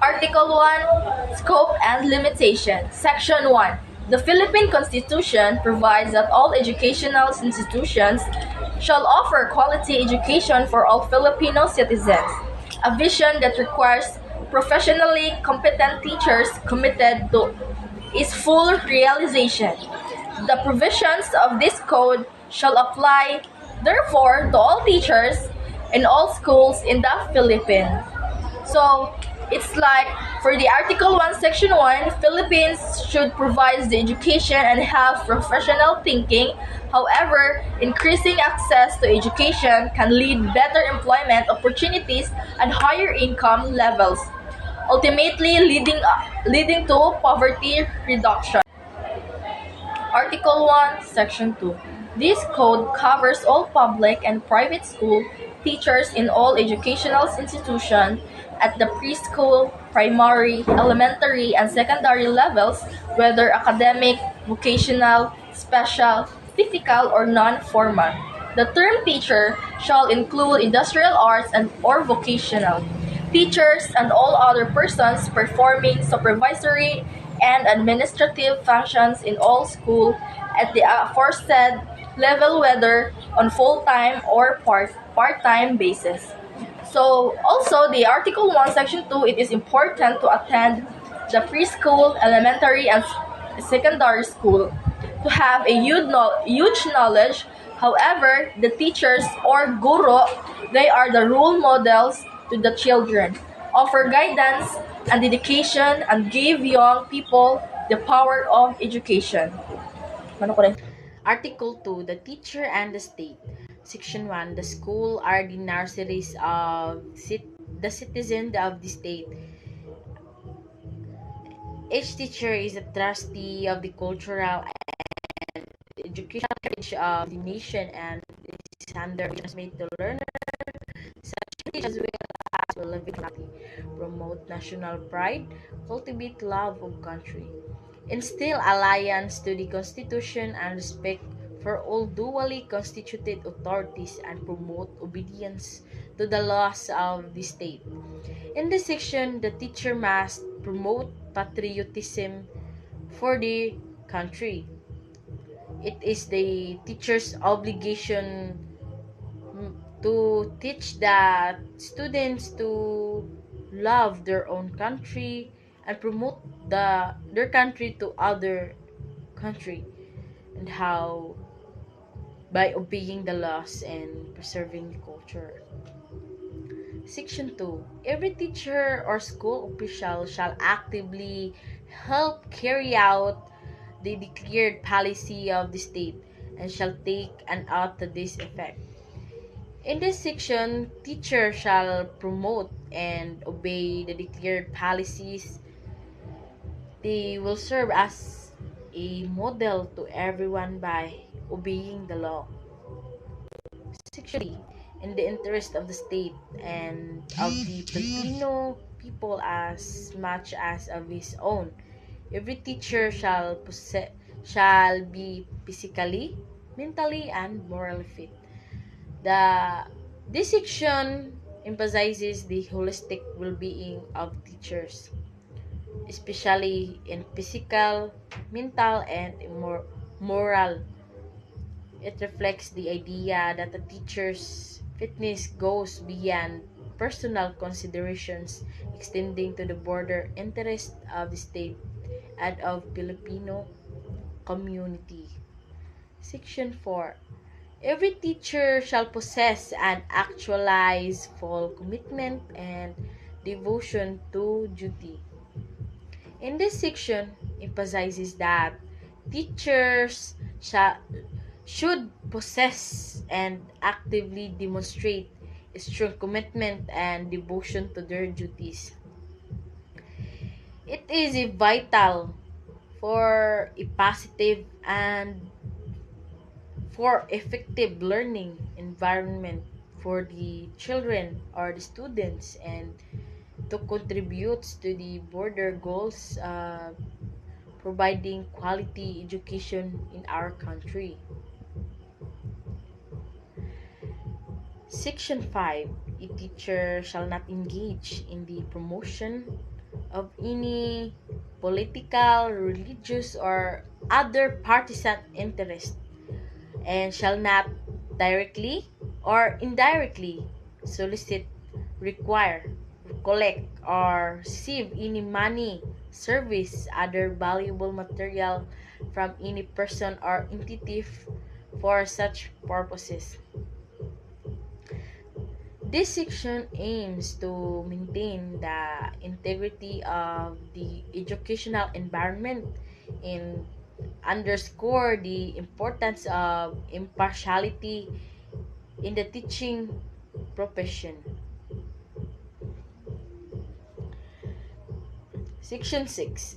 Article 1, Scope and Limitation. Section 1. The Philippine Constitution provides that all educational institutions shall offer quality education for all Filipino citizens, a vision that requires professionally competent teachers committed to its full realization. The provisions of this code shall apply, therefore, to all teachers in all schools in the Philippines. So it's like for the Article 1, Section 1, Philippines should provide the education and have professional thinking. However, increasing access to education can lead better employment opportunities and higher income levels, ultimately leading to poverty reduction. Article 1, Section 2. This code covers all public and private school teachers in all educational institutions at the preschool, primary, elementary, and secondary levels, whether academic, vocational, special, physical, or non-formal. The term teacher shall include industrial arts and or vocational teachers and all other persons performing supervisory and administrative functions in all school at the aforesaid level, whether on full-time or part-time basis. So also the Article 1, Section 2, it is important to attend the preschool, elementary, and secondary school to have a huge knowledge. However, the teachers or guro, they are the role models to the children, offer guidance and dedication, and give young people the power of education. Ano ko rin? Article 2, the teacher and the state. Section 1, the school are the nurseries of the citizen of the state. Each teacher is a trustee of the cultural and educational heritage of the nation and is under transmit to learner such as well as will live in promote national pride, cultivate love of country, instill alliance to the Constitution and respect for all duly constituted authorities and promote obedience to the laws of the state. In this section, the teacher must promote patriotism for the country. It is the teacher's obligation to teach the students to love their own country and promote their country to other country, and how by obeying the laws and preserving the culture. Section 2. Every teacher or school official shall actively help carry out the declared policy of the state and shall take an oath to this effect. In this section, teachers shall promote and obey the declared policies. They will serve as a model to everyone by obeying the law. Section 3. In the interest of the state and of the Filipino people as much as of his own, every teacher shall be physically, mentally, and morally fit. This section emphasizes the holistic well-being of teachers, especially in physical, mental, and moral. It reflects the idea that a teacher's fitness goes beyond personal considerations, extending to the broader interest of the state and of Filipino community. Section 4. Every teacher shall possess and actualize full commitment and devotion to duty. In this section, emphasizes that teachers should possess and actively demonstrate a strong commitment and devotion to their duties. It is vital for a positive and for effective learning environment for the children or the students, and to contribute to the broader goals providing quality education in our country. Section 5. A teacher shall not engage in the promotion, of any political, religious, or other partisan interest, and shall not directly or indirectly solicit, require, collect, or receive any money, service, other valuable material from any person or entity for such purposes. This section aims to maintain the integrity of the educational environment and underscore the importance of impartiality in the teaching profession. Section 6.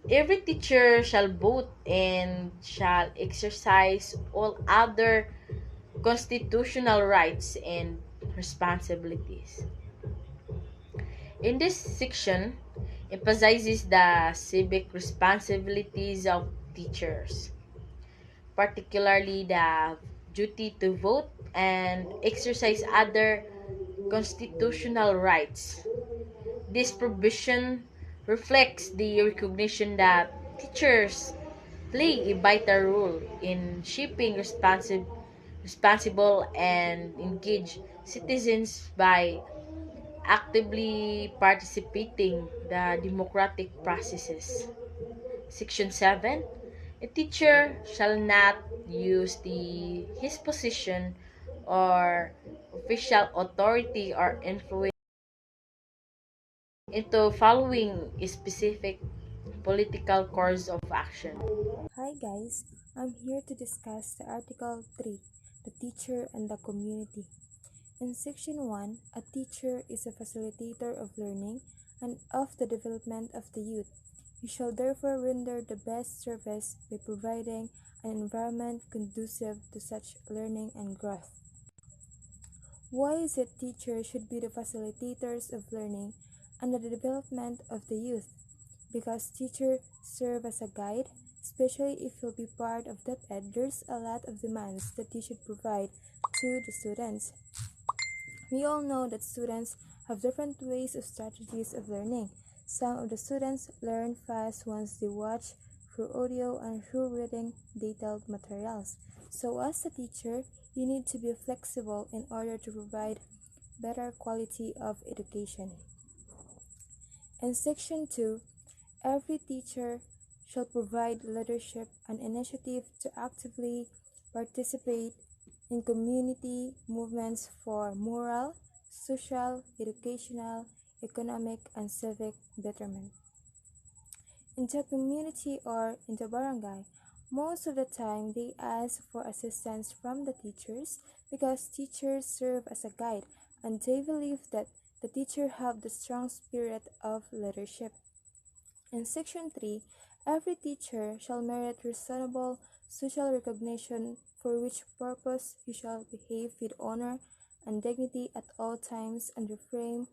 Every teacher shall vote and shall exercise all other constitutional rights and responsibilities. In this section, emphasizes the civic responsibilities of teachers, particularly the duty to vote and exercise other constitutional rights. This provision reflects the recognition that teachers play a vital role in shaping responsible and engaged citizens by actively participating the democratic processes. Section 7. A teacher shall not use his position or official authority or influence into following a specific political course of action. Hi guys, I'm here to discuss the Article 3, the teacher and the community. In Section 1, a teacher is a facilitator of learning and of the development of the youth. He shall therefore render the best service by providing an environment conducive to such learning and growth. Why is it teachers should be the facilitators of learning and the development of the youth? Because teachers serve as a guide, especially if you'll be part of that ed, there's a lot of demands that you should provide to the students. We all know that students have different ways of strategies of learning. Some of the students learn fast once they watch through audio and through reading detailed materials. So as a teacher, you need to be flexible in order to provide better quality of education. In Section 2, every teacher shall provide leadership and initiative to actively participate in community movements for moral, social, educational, economic, and civic betterment. In the community or in the barangay, most of the time they ask for assistance from the teachers because teachers serve as a guide and they believe that the teacher have the strong spirit of leadership. In Section 3, every teacher shall merit reasonable social recognition, for which purpose he shall behave with honor and dignity at all times and refrain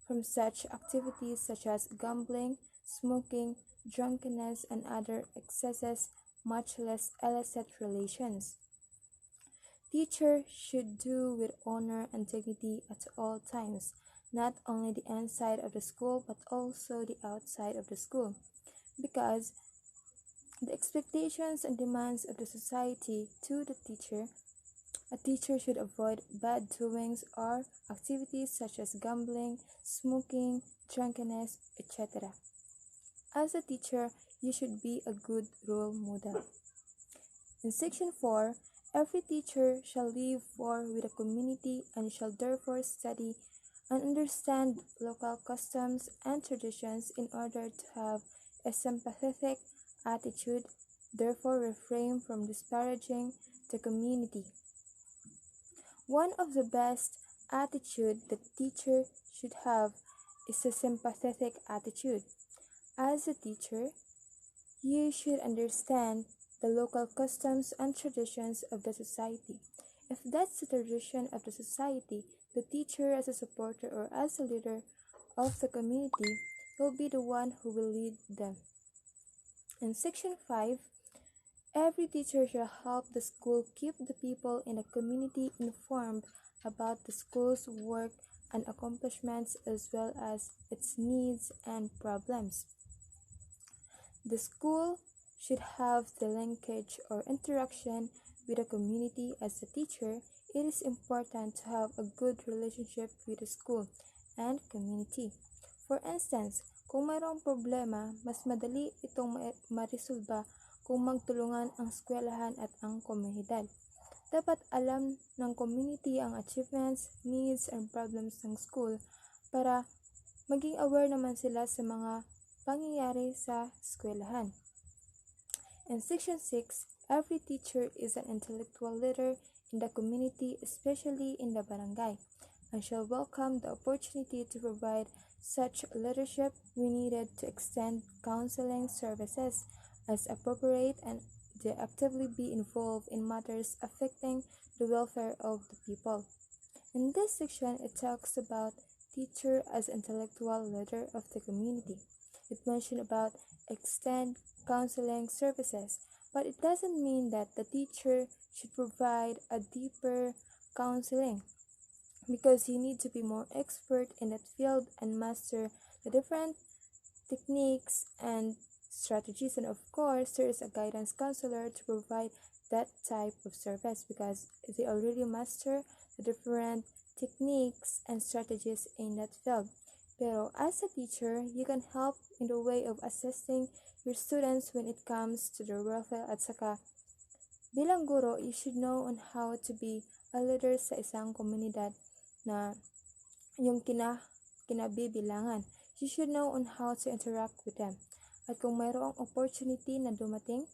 from such activities such as gambling, smoking, drunkenness, and other excesses, much less illicit relations. Teachers should do with honor and dignity at all times, not only the inside of the school but also the outside of the school, because the expectations and demands of the society to the teacher, a teacher should avoid bad doings or activities such as gambling, smoking, drunkenness, etc. As a teacher, you should be a good role model. In Section 4, every teacher shall live for with a community and shall therefore study and understand local customs and traditions in order to have a sympathetic attitude, therefore refrain from disparaging the community. One of the best attitude that teacher should have is a sympathetic attitude. As a teacher, you should understand the local customs and traditions of the society. If that's the tradition of the society, the teacher as a supporter or as a leader of the community will be the one who will lead them. In Section 5, every teacher shall help the school keep the people in the community informed about the school's work and accomplishments as well as its needs and problems. The school should have the linkage or interaction with the community. As a teacher. It is important to have a good relationship with the school and community. For instance, kung mayroong problema, mas madali itong marisolba kung magtulungan ang eskwelahan at ang komunidad. Dapat alam ng community ang achievements, needs, and problems ng school para maging aware naman sila sa mga pangyayari sa eskwelahan. In Section 6, every teacher is an intellectual leader in the community, especially in the barangay, and shall welcome the opportunity to provide such leadership. We needed to extend counseling services as appropriate and to actively be involved in matters affecting the welfare of the people. In this section, it talks about teacher as intellectual leader of the community. It mentioned about extend counseling services, but it doesn't mean that the teacher should provide a deeper counseling because you need to be more expert in that field and master the different techniques and strategies. And of course, there is a guidance counselor to provide that type of service because they already master the different techniques and strategies in that field. Pero as a teacher, you can help in the way of assisting your students when it comes to their welfare at saka bilang guro, you should know on how to be a leader sa isang komunidad na yung kinabibilangan. You should know on how to interact with them. At kung mayroong opportunity na dumating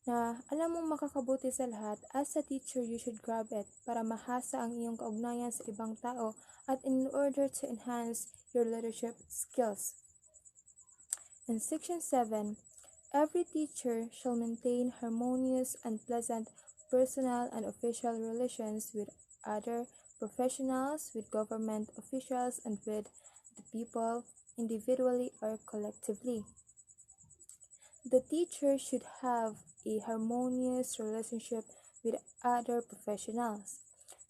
na alam mong makakabuti sa lahat, as a teacher, you should grab it para mahasa ang iyong kaugnayan sa ibang tao at in order to enhance your leadership skills. In Section 7, every teacher shall maintain harmonious and pleasant personal and official relations with other professionals, with government officials, and with the people individually or collectively. The teacher should have a harmonious relationship with other professionals.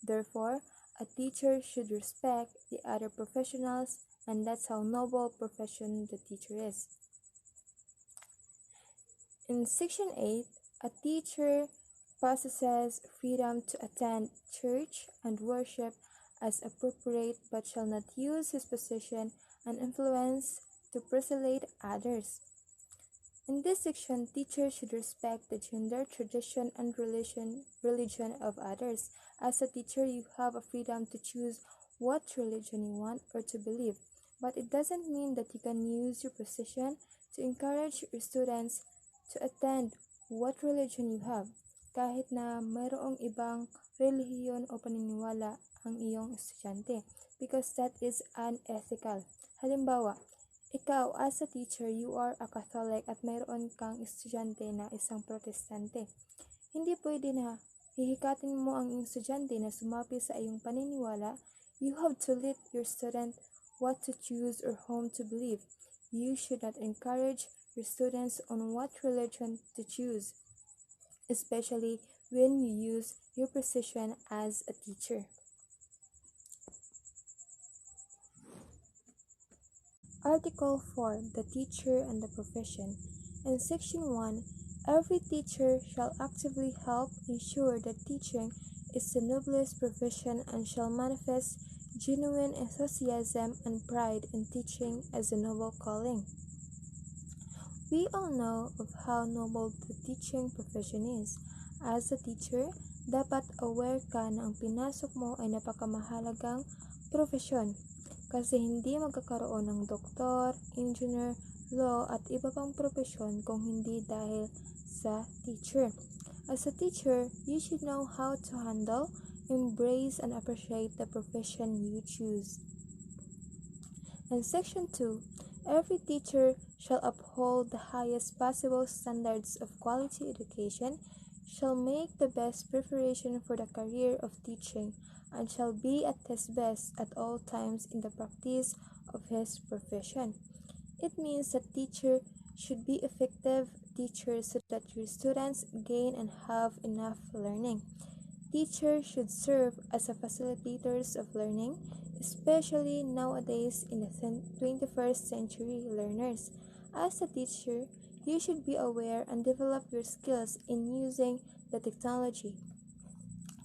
Therefore, a teacher should respect the other professionals, and that's how noble profession the teacher is. In Section 8, a teacher possesses freedom to attend church and worship as appropriate but shall not use his position and influence to persuade others. In this section, teachers should respect the gender, tradition, and religion of others. As a teacher, you have a freedom to choose what religion you want or to believe, but it doesn't mean that you can use your position to encourage your students to attend what religion you have, kahit na mayroong ibang relihiyon o paniniwala ang iyong estudyante, because that is unethical. Halimbawa, ikaw as a teacher, you are a Catholic at mayroon kang estudyante na isang Protestante. Hindi pwede na hihikatin mo ang iyong estudyante na sumapi sa iyong paniniwala. You have to lead your student what to choose or whom to believe. You should not encourage your students on what religion to choose, especially when you use your position as a teacher. Article 4. The Teacher and the Profession. In Section 1, every teacher shall actively help ensure that teaching is the noblest profession and shall manifest genuine enthusiasm and pride in teaching as a noble calling. We all know of how noble the teaching profession is. As a teacher, dapat aware ka na ang pinasok mo ay napakamahalagang profesyon kasi hindi magkakaroon ng doktor, engineer, law at iba pang profesyon kung hindi dahil sa teacher. As a teacher, you should know how to handle, embrace, and appreciate the profession you choose. In Section 2, every teacher shall uphold the highest possible standards of quality education, shall make the best preparation for the career of teaching, and shall be at his best at all times in the practice of his profession. It means that teacher should be effective teachers so that your students gain and have enough learning. Teachers should serve as a facilitators of learning, especially nowadays in the 21st century learners. As a teacher, you should be aware and develop your skills in using the technology.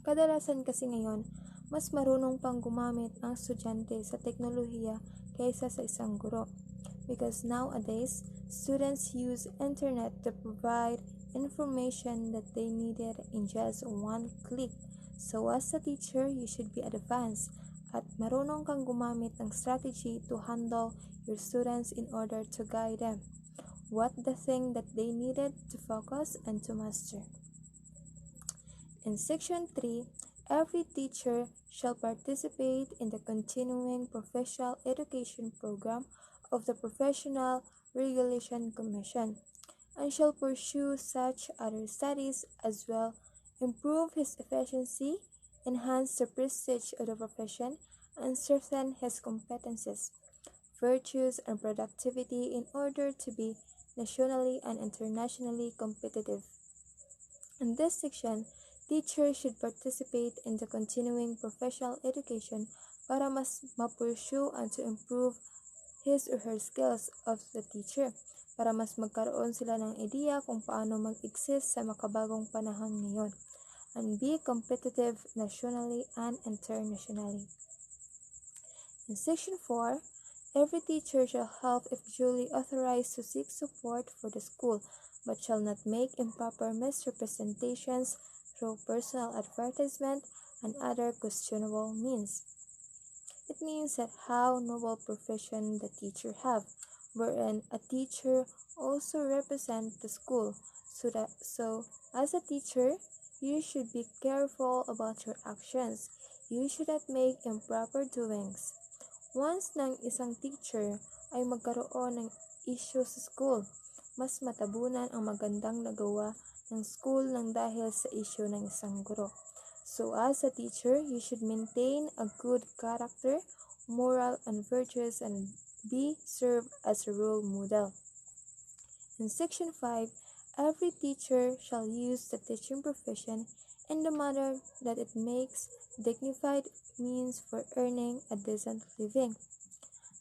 Kadalasan kasi ngayon, mas marunong pang gumamit ang estudyante sa teknolohiya kaysa sa isang guro. Because nowadays, students use internet to provide information that they needed in just one click. So as a teacher, you should be advanced at marunong kang gumamit ng strategy to handle your students in order to guide them what the thing that they needed to focus and to master. In Section 3, every teacher shall participate in the continuing professional education program of the Professional Regulation Commission and shall pursue such other studies as well, improve his efficiency, enhance the prestige of the profession, and strengthen his competencies, virtues, and productivity in order to be nationally and internationally competitive. In this section, teachers should participate in the continuing professional education para mas ma-pursue and to improve his or her skills of the teacher, para mas magkaroon sila ng idea kung paano mag-exist sa makabagong panahon ngayon, and be competitive nationally and internationally. In Section 4, every teacher shall have if duly authorized to seek support for the school, but shall not make improper misrepresentations through personal advertisement and other questionable means. It means that how noble profession the teacher have, wherein a teacher also represent the school. So as a teacher, you should be careful about your actions. You should not make improper doings. Once ng isang teacher ay magkaroon ng issue sa school, mas matabunan ang magandang nagawa ng school nang dahil sa issue ng isang guro. So as a teacher, you should maintain a good character, moral and virtues, and be served as a role model. In Section 5, every teacher shall use the teaching profession in the manner that it makes dignified means for earning a decent living.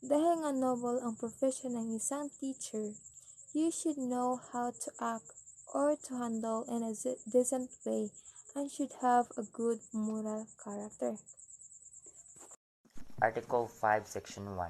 Dahil nga noble ang profession ng isang teacher, you should know how to act or to handle in a decent way and should have a good moral character. Article 5, Section 1.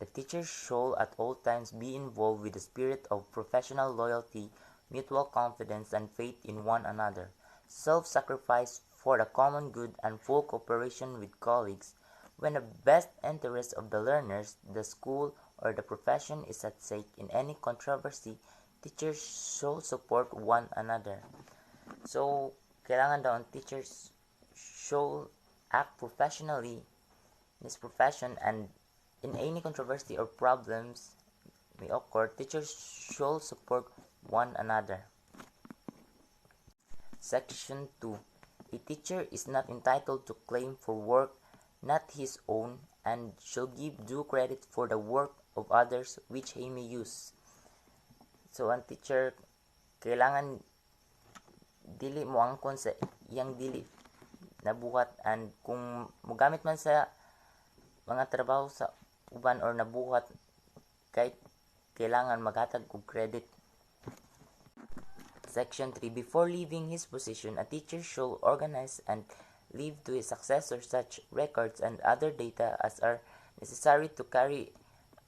The teacher shall at all times be involved with the spirit of professional loyalty, mutual confidence, and faith in one another, self-sacrifice for the common good, and full cooperation with colleagues. When the best interest of the learners, the school, or the profession is at stake in any controversy, teachers shall support one another. So, kailangan daw ang teachers shall act professionally in his profession, and in any controversy or problems may occur, teachers shall support one another. Section 2. A teacher is not entitled to claim for work not his own, and shall give due credit for the work of others which he may use. So, ang teacher, kailangan dili mo angkon sa iyang dili nabuhat, and kung mogamit man sa mga trabaho sa uban or nabuhat, kahit kailangan maghatag og credit. Section 3. Before leaving his position, a teacher shall organize and leave to his successor such records and other data as are necessary to carry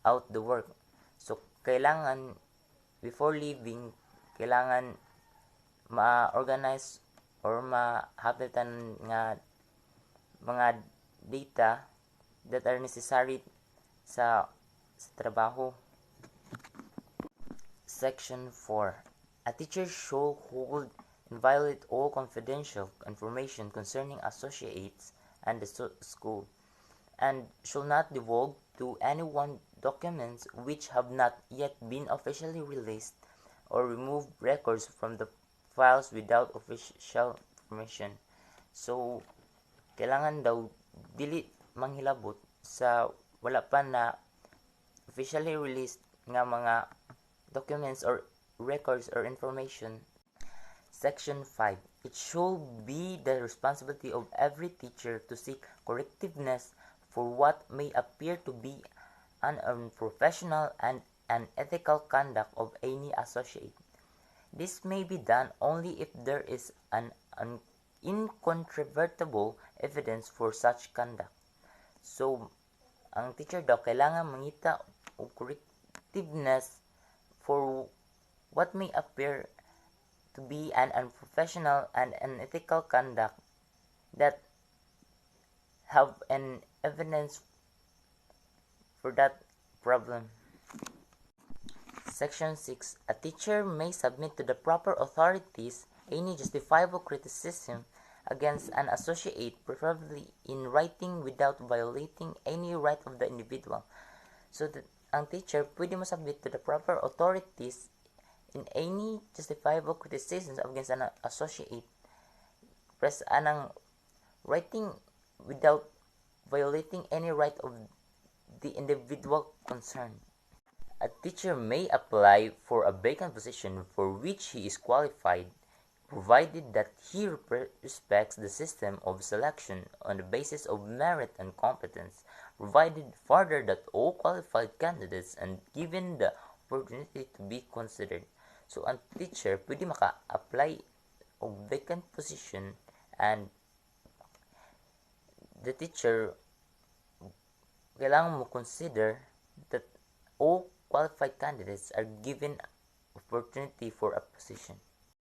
out the work. So, kailangan, before leaving, kailangan ma-organize or mahapitan nga mga data that are necessary sa trabaho. Section 4. A teacher shall hold and violate all confidential information concerning associates and the school, and shall not divulge to anyone documents which have not yet been officially released, or remove records from the files without official permission. So, kailangan daw dili manghilabot sa wala pa na officially released nga mga documents or records or information. Section 5. It should be the responsibility of every teacher to seek correctiveness for what may appear to be an unprofessional and unethical conduct of any associate. This may be done only if there is an incontrovertible evidence for such conduct. So, ang teacher daw kailangan mangita og correctiveness for what may appear to be an unprofessional and unethical conduct that have an evidence for that problem. Section 6. A teacher may submit to the proper authorities any justifiable criticism against an associate, preferably in writing without violating any right of the individual. So that ang teacher pwede mo submit to the proper authorities in any justifiable criticisms against an associate. Press anang writing without violating any right of the individual concerned. A teacher may apply for a vacant position for which he is qualified, provided that he respects the system of selection on the basis of merit and competence, provided further that all qualified candidates are given the opportunity to be considered. So, ang teacher pwede maka-apply of vacant position, and the teacher kailangan mo consider that all qualified candidates are given opportunity for a position.